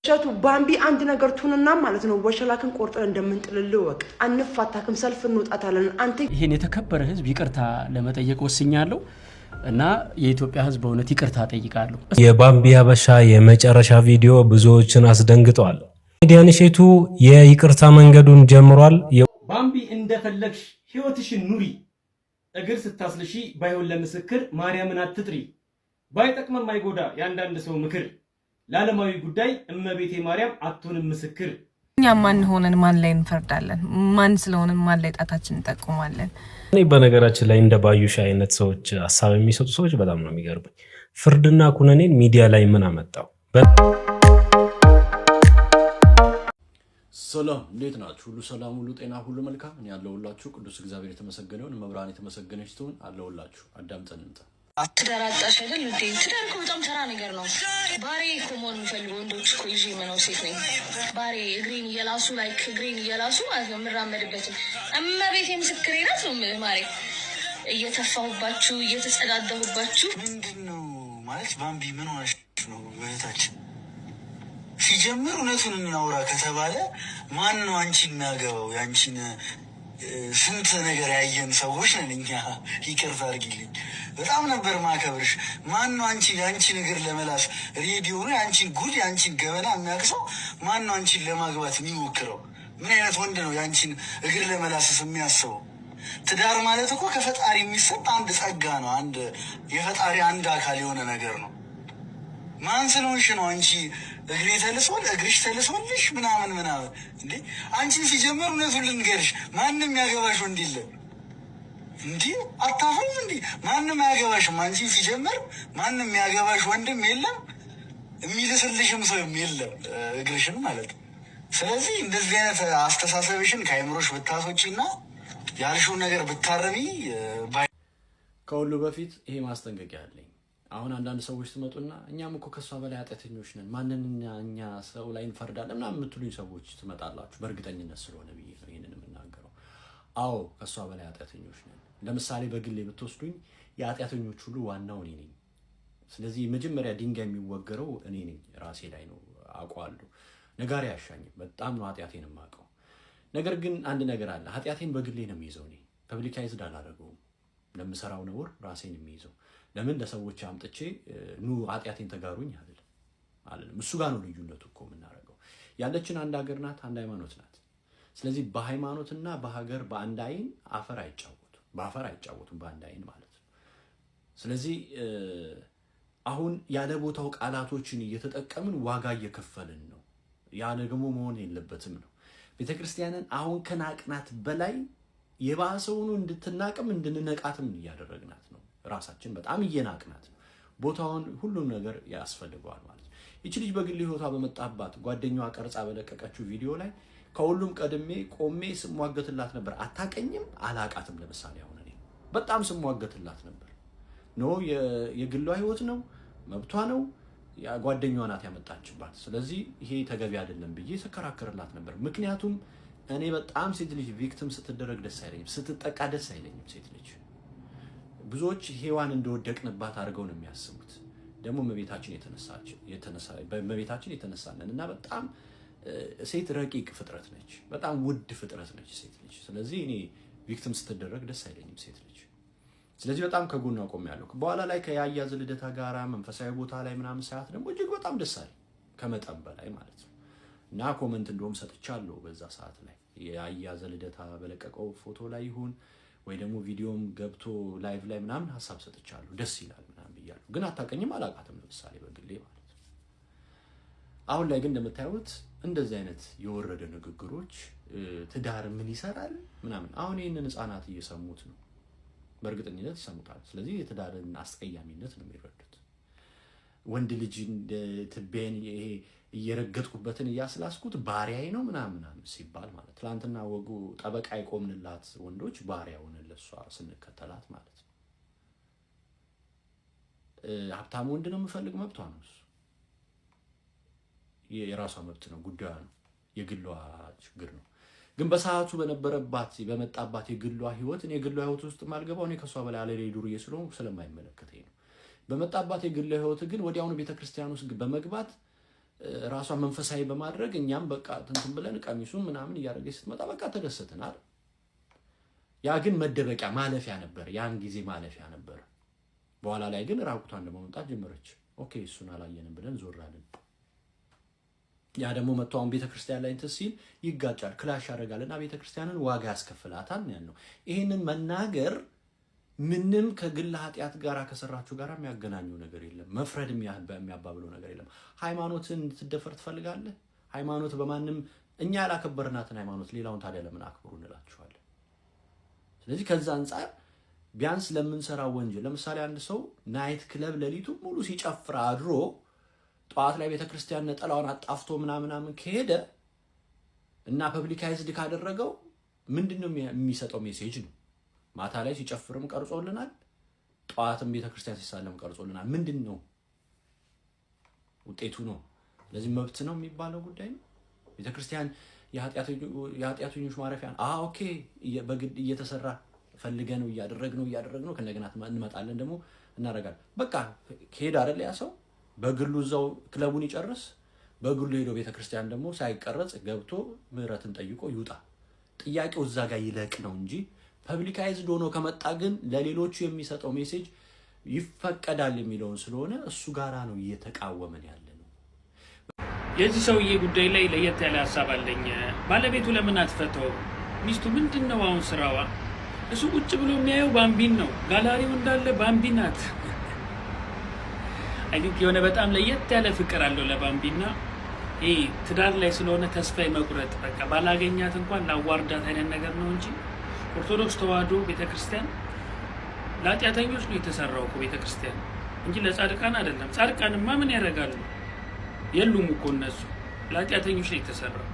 ሸቱ ባምቢ አንድ ነገር ቱንና ማለት ነው ወሸላክን ቆርጠን እንደምንጥልልህ ወቅ አንፋታክም ሰልፍ እንውጣታለን። አንተ ይሄን የተከበረ ህዝብ ይቅርታ ለመጠየቅ ወስኛለሁ እና የኢትዮጵያ ህዝብ በእውነት ይቅርታ ጠይቃለሁ። የባምቢ ሀበሻ የመጨረሻ ቪዲዮ ብዙዎችን አስደንግጧል። ሚዲያን ሼቱ የይቅርታ መንገዱን ጀምሯል። ባምቢ እንደፈለግሽ ህይወትሽን ኑሪ፣ እግር ስታስልሺ ባይሆን ለምስክር ማርያምን አትጥሪ፣ ባይጠቅመም አይጎዳ ያንዳንድ ሰው ምክር፣ ለዓለማዊ ጉዳይ እመቤቴ ማርያም አትሆንም ምስክር። እኛ ማን ሆነን ማን ላይ እንፈርዳለን? ማን ስለሆነን ማን ላይ ጣታችን እንጠቁማለን? እኔ በነገራችን ላይ እንደ ባዩሽ አይነት ሰዎች ሀሳብ የሚሰጡ ሰዎች በጣም ነው የሚገርመኝ። ፍርድና ኩነኔን ሚዲያ ላይ ምን አመጣው? ሰላም እንዴት ናችሁ? ሁሉ ሰላም፣ ሁሉ ጤና፣ ሁሉ መልካም። እኔ ያለሁላችሁ ቅዱስ እግዚአብሔር የተመሰገነውን መብራን የተመሰገነች ትሁን። አለሁላችሁ። አዳምጠን እንጣ ትዳራጣሽ አይደል እንዴ? ትዳር እኮ በጣም ተራ ነገር ነው። ባሬ እኮ መሆን የሚፈልጉ ወንዶች እኮ ይዤ የምኖር ሴት ነኝ። ባሬ እግሬን እየላሱ እግሬን እየላሱ ማለት ነው የምራመድበትን እመቤቴ ምስክሬ ናት ነው ማሬ። እየተፋሁባችሁ እየተጸዳደሁባችሁ ምንድን ነው ማለት ባምቢ ምን ሆነሽ ነው እህታችን? ሲጀምር እውነቱን እናውራ ከተባለ ማን ነው አንቺ የሚያገባው? ያንቺን ስንት ነገር ያየን ሰዎች ነን እኛ። ይቅርታ አድርጊልኝ፣ በጣም ነበር ማከብርሽ። ማን ነው አንቺ የአንቺን እግር ለመላስ ሬዲዮ ነው የአንቺን ጉድ የአንቺን ገበና የሚያቅሰው? ማን ነው አንቺን ለማግባት የሚሞክረው? ምን አይነት ወንድ ነው የአንቺን እግር ለመላስስ የሚያስበው? ትዳር ማለት እኮ ከፈጣሪ የሚሰጥ አንድ ጸጋ ነው። አንድ የፈጣሪ አንድ አካል የሆነ ነገር ነው። ማን ስለሆንሽ ነው አንቺ እግሬ ተልሶል እግርሽ ተልሶልሽ ምናምን እንዴ? አንቺን ሲጀመር እውነቱን ልንገርሽ ማንም ያገባሽ ወንድ የለም። እንዲህ አታፍሩም እንዴ? ማንም አያገባሽም። አንቺን ሲጀመር ማንም ያገባሽ ወንድም የለም፣ የሚልስልሽም ሰው የለም እግርሽን ማለት ነው። ስለዚህ እንደዚህ አይነት አስተሳሰብሽን ከአይምሮሽ ብታስወጪና ያልሽውን ነገር ብታረሚ። ከሁሉ በፊት ይሄ ማስጠንቀቂያ አለኝ። አሁን አንዳንድ ሰዎች ትመጡና እኛም እኮ ከሷ በላይ ኃጢአተኞች ነን፣ ማንን እኛ ሰው ላይ እንፈርዳለን ምናምን የምትሉኝ ሰዎች ትመጣላችሁ። በእርግጠኝነት ስለሆነ ብዬ ነው ይህንን የምናገረው። አዎ ከሷ በላይ ኃጢአተኞች ነን። ለምሳሌ በግሌ ብትወስዱኝ የኃጢአተኞች ሁሉ ዋናው እኔ ነኝ። ስለዚህ መጀመሪያ ድንጋይ የሚወገረው እኔ ነኝ፣ ራሴ ላይ ነው። አውቀዋለሁ። ነጋሪ አያሻኝም። በጣም ነው ኃጢአቴን የማውቀው። ነገር ግን አንድ ነገር አለ። ኃጢአቴን በግሌ ነው የሚይዘው። እኔ ፐብሊካይዝድ አላደረገውም። ለምሰራው ነውር ራሴን የሚይዘው ለምን ለሰዎች አምጥቼ ኑ ኃጢአቴን ተጋሩኝ አይደለም። እሱ ጋር ነው ልዩነቱ እኮ የምናደርገው። ያለችን አንድ ሀገር ናት፣ አንድ ሃይማኖት ናት። ስለዚህ በሃይማኖትና በሀገር በአንድ አይን አፈር አይጫወቱም በአንድ አይን ማለት ነው። ስለዚህ አሁን ያለ ቦታው ቃላቶችን እየተጠቀምን ዋጋ እየከፈልን ነው። ያ ደግሞ መሆን የለበትም ነው። ቤተክርስቲያንን አሁን ከናቅናት በላይ የባሰውን እንድትናቅም እንድንነቃትም እያደረግናት ነው። ራሳችን በጣም እየናቅናት ነው። ቦታውን ሁሉም ነገር ያስፈልገዋል ማለት ነው። ይቺ ልጅ በግል ህይወቷ በመጣባት ጓደኛዋ ቀርጻ በለቀቀችው ቪዲዮ ላይ ከሁሉም ቀድሜ ቆሜ ስሟገትላት ነበር። አታቀኝም፣ አላቃትም። ለምሳሌ አሁን እኔ በጣም ስሟገትላት ነበር። የግሏ ህይወት ነው፣ መብቷ ነው፣ ጓደኛዋ ናት ያመጣችባት። ስለዚህ ይሄ ተገቢ አይደለም ብዬ ስከራከርላት ነበር። ምክንያቱም እኔ በጣም ሴት ልጅ ቪክቲም ስትደረግ ደስ አይለኝም፣ ስትጠቃ ደስ አይለኝም። ሴት ልጅ ብዙዎች ሔዋን እንደወደቅንባት አድርገው ነው የሚያስቡት። ደግሞ በእመቤታችን የተነሳለን እና በጣም ሴት ረቂቅ ፍጥረት ነች፣ በጣም ውድ ፍጥረት ነች ሴት ልጅ። ስለዚህ እኔ ቪክቲም ስትደረግ ደስ አይለኝም ሴት ልጅ። ስለዚህ በጣም ከጎኗ ቆሜያለሁ። በኋላ ላይ ከያያዝ ልደታ ጋራ መንፈሳዊ ቦታ ላይ ምናምን ሰዓት ደግሞ እጅግ በጣም ደስ አለኝ፣ ከመጠን በላይ ማለት ነው። እና ኮመንት እንደውም ሰጥቻለሁ በዛ ሰዓት ላይ የያያዝ ልደታ በለቀቀው ፎቶ ላይ ይሁን ወይ ደግሞ ቪዲዮም ገብቶ ላይቭ ላይ ምናምን ሀሳብ ሰጥቻለሁ። ደስ ይላል ምናምን ብያለሁ። ግን አታቀኝም፣ አላቃትም ለምሳሌ በግሌ ማለት ነው። አሁን ላይ ግን እንደምታዩት እንደዚህ አይነት የወረደ ንግግሮች ትዳር ምን ይሰራል ምናምን አሁን ይህንን ህፃናት እየሰሙት ነው፣ በእርግጠኝነት ይሰሙታል። ስለዚህ የትዳርን አስቀያሚነት ነው የሚረዱት። ወንድ ልጅ ትቤን ይሄ እየረገጥኩበትን እያስላስኩት ባሪያዬ ነው ምናምን ሲባል ማለት ትላንትና ወጉ ጠበቃ የቆምንላት ወንዶች ባሪያ ሆነን ለሷ ስንከተላት ማለት ነው። ሀብታም ወንድ ነው የምፈልግ መብቷ ነው። እሱ የራሷ መብት ነው፣ ጉዳዩ ነው፣ የግሏ ችግር ነው። ግን በሰዓቱ በመጣባት የግሏ ህይወት እኔ የግሏ ህይወት ውስጥ ማልገባው እኔ ከሷ በላይ አለ ዱርዬ ስለሆንኩ ስለማይመለከተኝ ነው። በመጣባት የግሏ ህይወት ግን ወዲያውኑ ቤተክርስቲያን ውስጥ በመግባት ራሷን መንፈሳዊ በማድረግ እኛም በቃ እንትን ብለን ቀሚሱን ምናምን እያደረገች ስትመጣ በቃ ተደሰትን አይደል? ያ ግን መደበቂያ ማለፊያ ነበር፣ ያን ጊዜ ማለፊያ ነበር። በኋላ ላይ ግን ራቁቷን ለመምጣት ጀመረች። ኦኬ እሱን አላየንም ብለን ዞራለን። ያ ደግሞ መጥቶ አሁን ቤተክርስቲያን ላይ እንትን ሲል ይጋጫል፣ ክላሽ ያደርጋልና ቤተክርስቲያንን ዋጋ ያስከፍላታል ነው ያለው። ይሄንን መናገር ምንም ከግል ኃጢአት ጋር ከሰራችሁ ጋር የሚያገናኘው ነገር የለም። መፍረድ የሚያባብለው ነገር የለም። ሃይማኖትን እንድትደፈር ትፈልጋለህ? ሃይማኖት በማንም እኛ ያላከበርናትን ሃይማኖት ሌላውን ታዲያ ለምን አክብሩ እንላችኋለን? ስለዚህ ከዛ አንፃር ቢያንስ ለምንሰራው ወንጀል ለምሳሌ አንድ ሰው ናይት ክለብ ሌሊቱ ሙሉ ሲጨፍር አድሮ ጠዋት ላይ ቤተክርስቲያን ነጠላውን አጣፍቶ ምናምን ከሄደ እና ፐብሊካይዝድ ካደረገው ምንድነው የሚሰጠው ሜሴጅ ነው? ማታ ላይ ሲጨፍርም ቀርጾልናል፣ ጠዋትም ቤተክርስቲያን ሲሳለም ቀርጾልናል። ምንድነው ውጤቱ ነው? ለዚህ መብት ነው የሚባለው ጉዳይ ነው። ቤተክርስቲያን የኃጢአተኞች ማረፊያ ኦኬ በግድ እየተሰራ ፈልገነው እያደረግነው ከነገና እንመጣለን ደግሞ እናደርጋለን። በቃ ከሄደ አይደል ያ ሰው በግሉ እዛው ክለቡን ይጨርስ፣ በግሉ ሄዶ ቤተክርስቲያን ደግሞ ሳይቀረጽ ገብቶ ምህረትን ጠይቆ ይውጣ። ጥያቄው እዛ ጋር ይለቅ ነው እንጂ ፐብሊካይዝድ ሆኖ ከመጣ ግን ለሌሎቹ የሚሰጠው ሜሴጅ ይፈቀዳል የሚለውን ስለሆነ እሱ ጋራ ነው እየተቃወመን ያለ ነው። የዚህ ሰውዬ ጉዳይ ላይ ለየት ያለ ሀሳብ አለኝ። ባለቤቱ ለምን አትፈተው? ሚስቱ ምንድነው አሁን ስራዋ? እሱ ቁጭ ብሎ የሚያየው ባምቢን ነው። ጋላሪው እንዳለ ባምቢ ናት። አይዲክ የሆነ በጣም ለየት ያለ ፍቅር አለው ለባምቢና ይሄ ትዳር ላይ ስለሆነ ተስፋ መቁረጥ በቃ ባላገኛት እንኳን ላዋርዳት አይነት ነገር ነው እንጂ ኦርቶዶክስ ተዋህዶ ቤተክርስቲያን ለኃጢአተኞች ነው የተሰራው እኮ ቤተክርስቲያን እንጂ ለጻድቃን አይደለም። ጻድቃንማ ምን ያደርጋሉ? የሉም እኮ እነሱ። ለኃጢአተኞች ነው የተሰራው።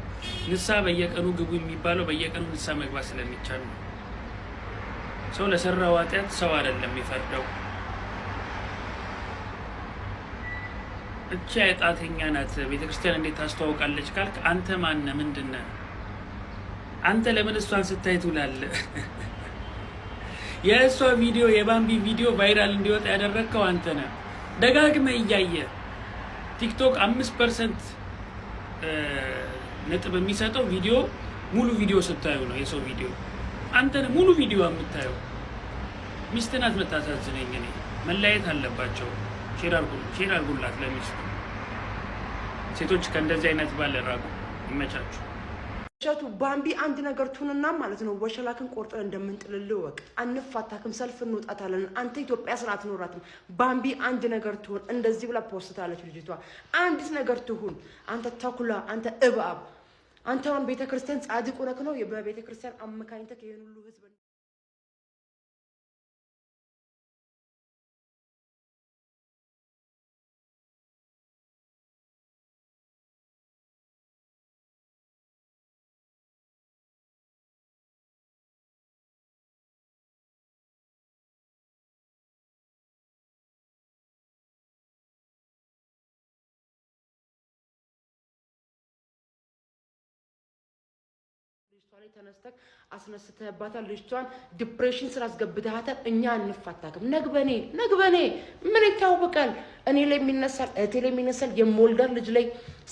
ንስሐ በየቀኑ ግቡ የሚባለው በየቀኑ ንስሐ መግባት ስለሚቻል ነው። ሰው ለሰራው ኃጢአት ሰው አይደለም የሚፈርደው። እቺ አይጣተኛ ናት ቤተክርስቲያን እንዴት ታስተዋውቃለች ካልክ አንተ ማን ምንድነህ? አንተ ለምን እሷን ስታይ ትውላለህ? የእሷ ቪዲዮ የባምቢ ቪዲዮ ቫይራል እንዲወጣ ያደረግከው አንተ ነህ። ደጋግመህ እያየ ቲክቶክ 5% ነጥብ የሚሰጠው ቪዲዮ ሙሉ ቪዲዮ ስታዩ ነው። የሰው ቪዲዮ አንተ ነህ ሙሉ ቪዲዮ የምታየው። ሚስት ናት መታሳዝነኝ። እኔ መለያየት አለባቸው። ሼር አድርጉላት ለሚስቱ። ሴቶች ከእንደዚህ አይነት ባለ ራቁ። ይመቻችሁ። ሸቱ ባምቢ አንድ ነገር ቱንና ማለት ነው ወሸላክን ቆርጠን እንደምንጥልልህ ወቅ አንፋታክም፣ ሰልፍ እንወጣታለን። አንተ ኢትዮጵያ ስራ አትኖራትም። ባምቢ አንድ ነገር ትሁን። እንደዚህ ብላ ፖስታለች ልጅቷ። አንዲት ነገር ትሁን። አንተ ተኩላ፣ አንተ እባብ፣ አንተ አሁን ቤተክርስቲያን ጻድቅ ሆነክ ነው በቤተክርስቲያን አመካኝተክ ይሄን ሁሉ ህዝብ ላይ ተነስተክ አስነስተህባታል። ልጅቷን ዲፕሬሽን ስራ አስገብተሃታል። እኛ አንፋታክም። ነግበኔ ምን ይታወቃል? እኔ ላይ የሚነሳል፣ እቴ ላይ የሚነሳል። የሞልደር ልጅ ላይ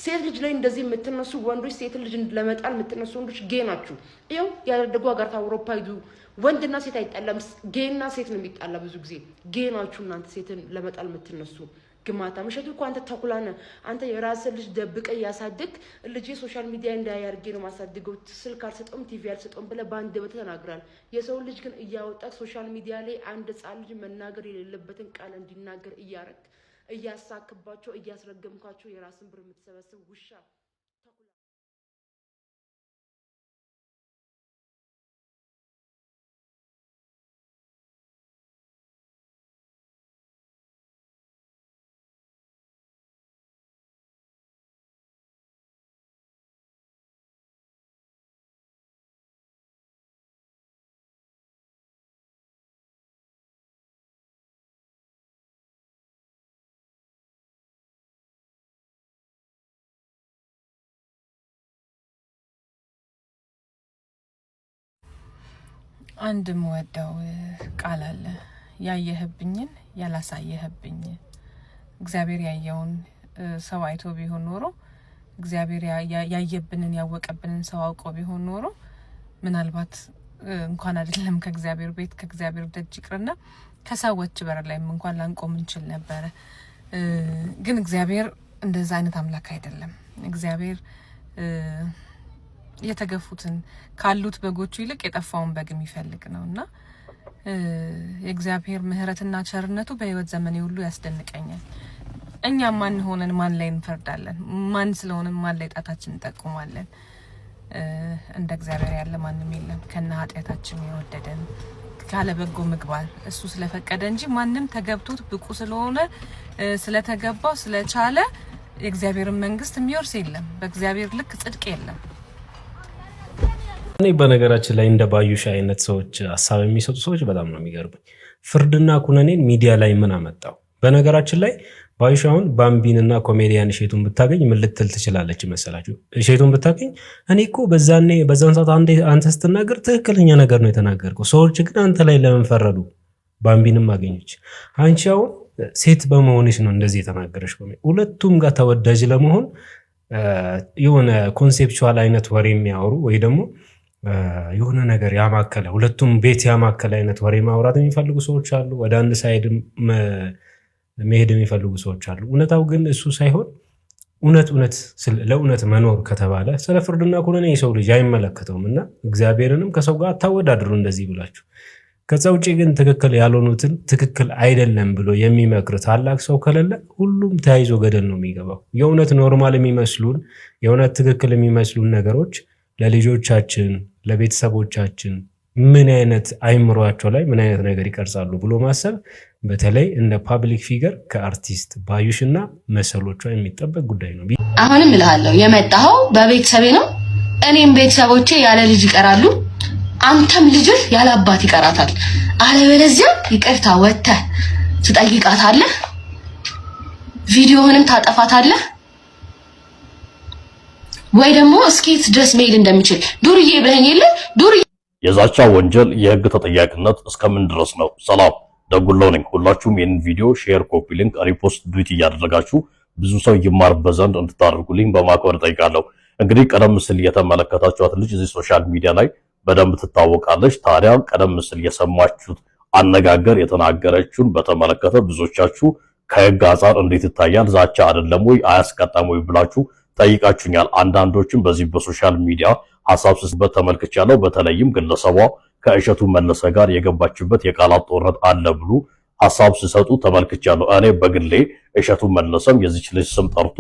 ሴት ልጅ ላይ እንደዚህ የምትነሱ ወንዶች፣ ሴት ልጅ ለመጣል የምትነሱ ወንዶች ጌ ናችሁ። ይኸው ያደጉ ሀገራት አውሮፓ ሂዱ። ወንድና ሴት አይጣላም፣ ጌና ሴት ነው የሚጣላ ብዙ ጊዜ። ጌ ናችሁ እናንተ ሴትን ለመጣል የምትነሱ ግማታ። ምሽቱ እኮ አንተ ተኩላነ። አንተ የራስህ ልጅ ደብቀ ያሳድግ። ልጅ ሶሻል ሚዲያ እንዳያርጌ ነው ማሳድገው፣ ስልክ አልሰጠም፣ ቲቪ አልሰጠም ብለህ በአንደበት ተናግራል። የሰው ልጅ ግን እያወጣት ሶሻል ሚዲያ ላይ አንድ ህፃን ልጅ መናገር የሌለበትን ቃል እንዲናገር እያረግ እያሳክባቸው እያስረገምካቸው የራስን ብር የምትሰበስብ ውሻ ተኩላ። አንድ የምወደው ቃል አለ። ያየህብኝን ያላሳየህብኝ፣ እግዚአብሔር ያየውን ሰው አይቶ ቢሆን ኖሮ እግዚአብሔር ያየብንን ያወቀብንን ሰው አውቆ ቢሆን ኖሮ ምናልባት እንኳን አይደለም ከእግዚአብሔር ቤት ከእግዚአብሔር ደጅ ይቅርና ከሰዎች በር ላይም እንኳን ላንቆም እንችል ነበር። ግን እግዚአብሔር እንደዛ አይነት አምላክ አይደለም። እግዚአብሔር የተገፉትን ካሉት በጎቹ ይልቅ የጠፋውን በግ የሚፈልግ ነውና የእግዚአብሔር ምህረትና ቸርነቱ በህይወት ዘመኔ ሁሉ ያስደንቀኛል። እኛ ማን ሆነን ማን ላይ እንፈርዳለን? ማን ስለሆነን ማን ላይ ጣታችንን እንጠቁማለን? እንደ እግዚአብሔር ያለ ማንም የለም። ከነ ኃጢያታችን የወደደን ካለ በጎ ምግባር እሱ ስለፈቀደ እንጂ ማንም ተገብቶት ብቁ ስለሆነ ስለተገባው ስለቻለ የእግዚአብሔርን መንግስት የሚወርስ የለም። በእግዚአብሔር ልክ ጽድቅ የለም። እኔ በነገራችን ላይ እንደ ባዩሽ አይነት ሰዎች ሐሳብ የሚሰጡ ሰዎች በጣም ነው የሚገርሙኝ። ፍርድና ኩነኔን ሚዲያ ላይ ምን አመጣው? በነገራችን ላይ ባዩሽ አሁን ባምቢንና ኮሜዲያን እሸቱን ብታገኝ ምን ልትል ትችላለች መሰላችሁ? እሸቱን ብታገኝ እኔ እኮ በዛን ሰዓት አንተ ስትናገር ትክክለኛ ነገር ነው የተናገርከው፣ ሰዎች ግን አንተ ላይ ለምን ፈረዱ? ባምቢንም አገኘች። አንቺ አሁን ሴት በመሆንሽ ነው እንደዚህ የተናገረሽ። ሁለቱም ጋር ተወዳጅ ለመሆን የሆነ ኮንሴፕቹዋል አይነት ወሬ የሚያወሩ ወይ ደግሞ የሆነ ነገር ያማከለ ሁለቱም ቤት ያማከለ አይነት ወሬ ማውራት የሚፈልጉ ሰዎች አሉ። ወደ አንድ ሳይድ መሄድ የሚፈልጉ ሰዎች አሉ። እውነታው ግን እሱ ሳይሆን ለእውነት መኖር ከተባለ ስለ ፍርድና ኩነኔ የሰው ልጅ አይመለከተውም እና እግዚአብሔርንም ከሰው ጋር አታወዳድሩ እንደዚህ ብላችሁ። ከዛ ውጭ ግን ትክክል ያልሆኑትን ትክክል አይደለም ብሎ የሚመክር ታላቅ ሰው ከሌለ ሁሉም ተያይዞ ገደል ነው የሚገባው። የእውነት ኖርማል የሚመስሉን የእውነት ትክክል የሚመስሉን ነገሮች ለልጆቻችን ለቤተሰቦቻችን ምን አይነት አይምሯቸው ላይ ምን አይነት ነገር ይቀርጻሉ ብሎ ማሰብ በተለይ እንደ ፓብሊክ ፊገር ከአርቲስት ባዩሽና መሰሎቿ የሚጠበቅ ጉዳይ ነው። አሁንም እልሃለሁ የመጣኸው በቤተሰቤ ነው። እኔም ቤተሰቦቼ ያለ ልጅ ይቀራሉ፣ አንተም ልጅህ ያለ አባት ይቀራታል። አለበለዚያ ይቅርታ ወጥተህ ትጠይቃታለህ፣ ቪዲዮህንም ታጠፋታለህ ወይ ደግሞ እስኪት ድረስ መሄድ እንደሚችል ዱርዬ ብለኝ የለ ዱርዬ። የዛቻ ወንጀል የህግ ተጠያቂነት እስከምን ድረስ ነው? ሰላም ደጉለው ነኝ። ሁላችሁም ይህንን ቪዲዮ ሼር፣ ኮፒ ሊንክ፣ ሪፖስት፣ ዱዊት እያደረጋችሁ ብዙ ሰው ይማርበት ዘንድ እንድታደርጉልኝ በማክበር ጠይቃለሁ። እንግዲህ ቀደም ሲል የተመለከታችኋት ልጅ እዚህ ሶሻል ሚዲያ ላይ በደንብ ትታወቃለች። ታዲያ ቀደም ሲል የሰማችሁት አነጋገር የተናገረችውን በተመለከተ ብዙዎቻችሁ ከህግ አንጻር እንዴት ይታያል? ዛቻ አይደለም ወይ አያስቀጣም ወይ ብላችሁ ጠይቃችሁኛል። አንዳንዶችም በዚህ በሶሻል ሚዲያ ሐሳብ ሲሰጡበት ተመልክቻለሁ። በተለይም ግለሰቧ ከእሸቱ መለሰ ጋር የገባችበት የቃላት ጦርነት አለ ብሎ ሐሳብ ሲሰጡ ተመልክቻለሁ። እኔ በግሌ እሸቱ መለሰም የዚች ልጅ ስም ጠርቶ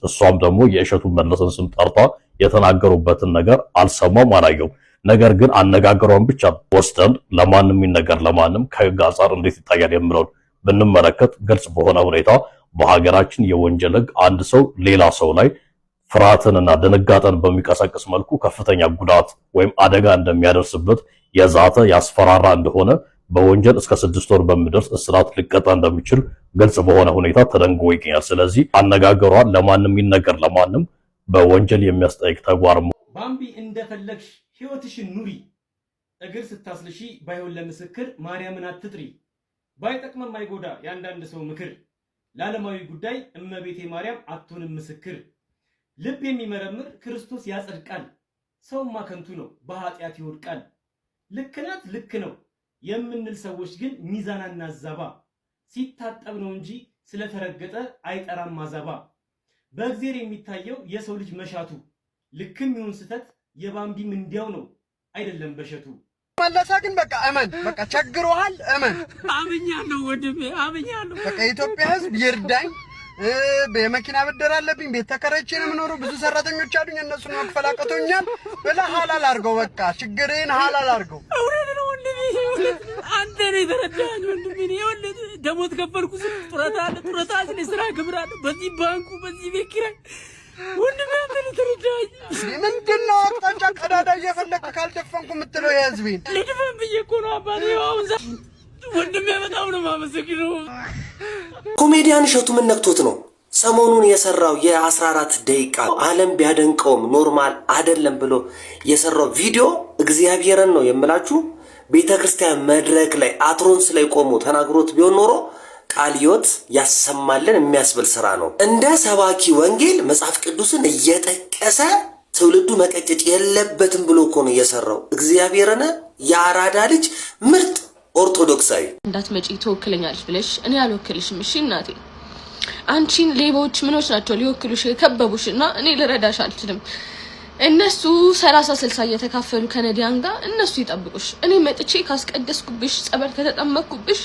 እሷም ደግሞ የእሸቱ መለሰን ስም ጠርታ የተናገሩበትን ነገር አልሰማም አላየው። ነገር ግን አነጋገሯን ብቻ ወስደን ለማንም ይነገር ለማንም ከህግ አንጻር እንዴት ይታያል የሚለውን ብንመለከት ግልጽ በሆነ ሁኔታ በሀገራችን የወንጀል ህግ አንድ ሰው ሌላ ሰው ላይ ፍርሃትንና ድንጋጤን በሚቀሰቅስ መልኩ ከፍተኛ ጉዳት ወይም አደጋ እንደሚያደርስበት የዛተ ያስፈራራ እንደሆነ በወንጀል እስከ 6 ወር በሚደርስ እስራት ሊቀጣ እንደሚችል ግልጽ በሆነ ሁኔታ ተደንግጎ ይገኛል። ስለዚህ አነጋገሯን ለማንም ይነገር ለማንም በወንጀል የሚያስጠይቅ ተግባር። ባምቢ እንደፈለግሽ ህይወትሽን ኑሪ፣ እግር ስታስልሺ ባይሆን ለምስክር ማርያምን አትጥሪ። ባይጠቅመም ማይጎዳ የአንዳንድ ሰው ምክር፣ ለዓለማዊ ጉዳይ እመቤቴ ማርያም አትሆንም ምስክር። ልብ የሚመረምር ክርስቶስ ያጸድቃል፣ ሰውማ ከንቱ ነው በኃጢአት ይወድቃል። ልክ ናት ልክ ነው የምንል ሰዎች ግን ሚዛን አናዛባ፣ ሲታጠብ ነው እንጂ ስለተረገጠ አይጠራም ማዛባ። በእግዚአብሔር የሚታየው የሰው ልጅ መሻቱ፣ ልክም ይሁን ስተት የባምቢም እንዲያው ነው አይደለም በሸቱ። መለሰ ግን በቃ እመን፣ በቃ ቸግሮሃል እመን። አምኛለሁ ወንድሜ አምኛለሁ። በቃ የኢትዮጵያ ሕዝብ ይርዳኝ፣ የመኪና ብድር አለብኝ፣ ቤት ተከራይቼ ነው የምኖረው፣ ብዙ ሰራተኞች አሉኝ፣ እነሱን መክፈል አቅቶኛል ብለህ ሀላል አድርገው፣ በቃ ችግርህን ሀላል አድርገው። እውነት ነው ወንድሜ፣ አንተ ነህ የተረዳኸኝ ወንድሜ። ይኸውልህ ደሞዝ ከፈልኩ ጡረታ አለ፣ ጡረታ ስለ ስራ ግብር አለ፣ በዚህ ባንኩ በዚህ ቤት ኪራይ ወንድሜ፣ አንተ ነህ የተረዳኸኝ። ምንድን ነው አቅጣጫ ቀዳዳ እየፈለግህ ካልደፈንኩ የምትለው? የህዝቤን ልድፈን ብዬ እኮ ነው አባቴ። አሁን ወንድሜ በጣም ነው የማመሰግነው። ኮሜዲያን እሸቱ ምን ነክቶት ነው ሰሞኑን የሰራው የ14 ደቂቃ ዓለም ቢያደንቀውም ኖርማል አይደለም ብሎ የሰራው ቪዲዮ? እግዚአብሔርን ነው የምላችሁ፣ ቤተክርስቲያን መድረክ ላይ አትሮንስ ላይ ቆሞ ተናግሮት ቢሆን ኖሮ ቃለ ሕይወት ያሰማልን የሚያስብል ስራ ነው። እንደ ሰባኪ ወንጌል መጽሐፍ ቅዱስን እየጠቀሰ ትውልዱ መቀጨጭ የለበትም ብሎ እኮ ነው እየሰራው። እግዚአብሔርን የአራዳ ልጅ ምርጥ ኦርቶዶክሳዊ እንዳትመጪ ትወክለኛለሽ ብለሽ እኔ አልወክልሽም። እሺ እናቴ፣ አንቺን ሌቦች ምኖች ናቸው ሊወክሉሽ የከበቡሽ እና እኔ ልረዳሽ አልችልም። እነሱ 30-60 እየተካፈሉ ከነዲያን ጋር እነሱ ይጠብቁሽ። እኔ መጥቼ ካስቀደስኩብሽ ጸበል ከተጠመቅኩብሽ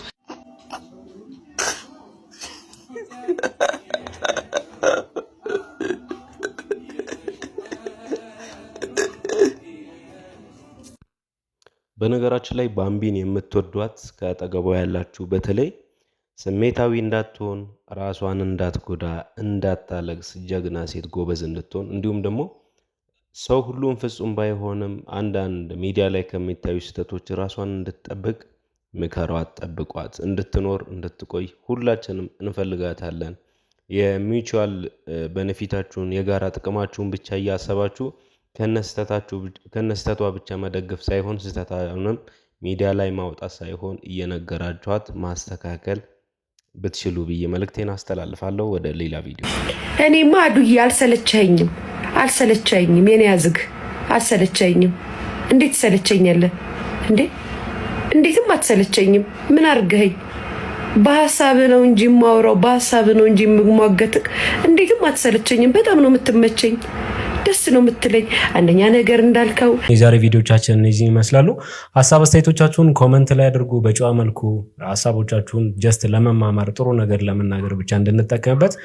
በነገራችን ላይ ባምቢን የምትወዷት ከአጠገቧ ያላችሁ በተለይ ስሜታዊ እንዳትሆን፣ ራሷን እንዳትጎዳ፣ እንዳታለቅስ፣ ጀግና ሴት ጎበዝ እንድትሆን እንዲሁም ደግሞ ሰው ሁሉም ፍጹም ባይሆንም አንዳንድ ሚዲያ ላይ ከሚታዩ ስህተቶች ራሷን እንድትጠብቅ ምከሯት፣ ጠብቋት። እንድትኖር እንድትቆይ ሁላችንም እንፈልጋታለን። የሚቹዋል ቤኔፊታችሁን የጋራ ጥቅማችሁን ብቻ እያሰባችሁ ከነስተቷ ብቻ መደገፍ ሳይሆን ስህተታንም ሚዲያ ላይ ማውጣት ሳይሆን እየነገራችኋት ማስተካከል ብትችሉ ብዬ መልእክቴን አስተላልፋለሁ። ወደ ሌላ ቪዲዮ። እኔማ አዱዬ አልሰለቸኝም የኔ ያዝግ አልሰለቸኝም። እንዴት ሰለቸኛለህ እንዴ? እንዴትም አትሰለቸኝም። ምን አርገኸኝ? በሐሳብ ነው እንጂ ማውራው በሐሳብ ነው እንጂ የምሟገትክ። እንዴትም አትሰለቸኝም። በጣም ነው የምትመቸኝ፣ ደስ ነው የምትለኝ። አንደኛ ነገር እንዳልከው የዛሬ ቪዲዮቻችን እነዚህ ይመስላሉ። ሀሳብ አስተያየቶቻችሁን ኮመንት ላይ አድርጉ። በጨዋ መልኩ ሀሳቦቻችሁን ጀስት ለመማማር ጥሩ ነገር ለመናገር ብቻ እንድንጠቀምበት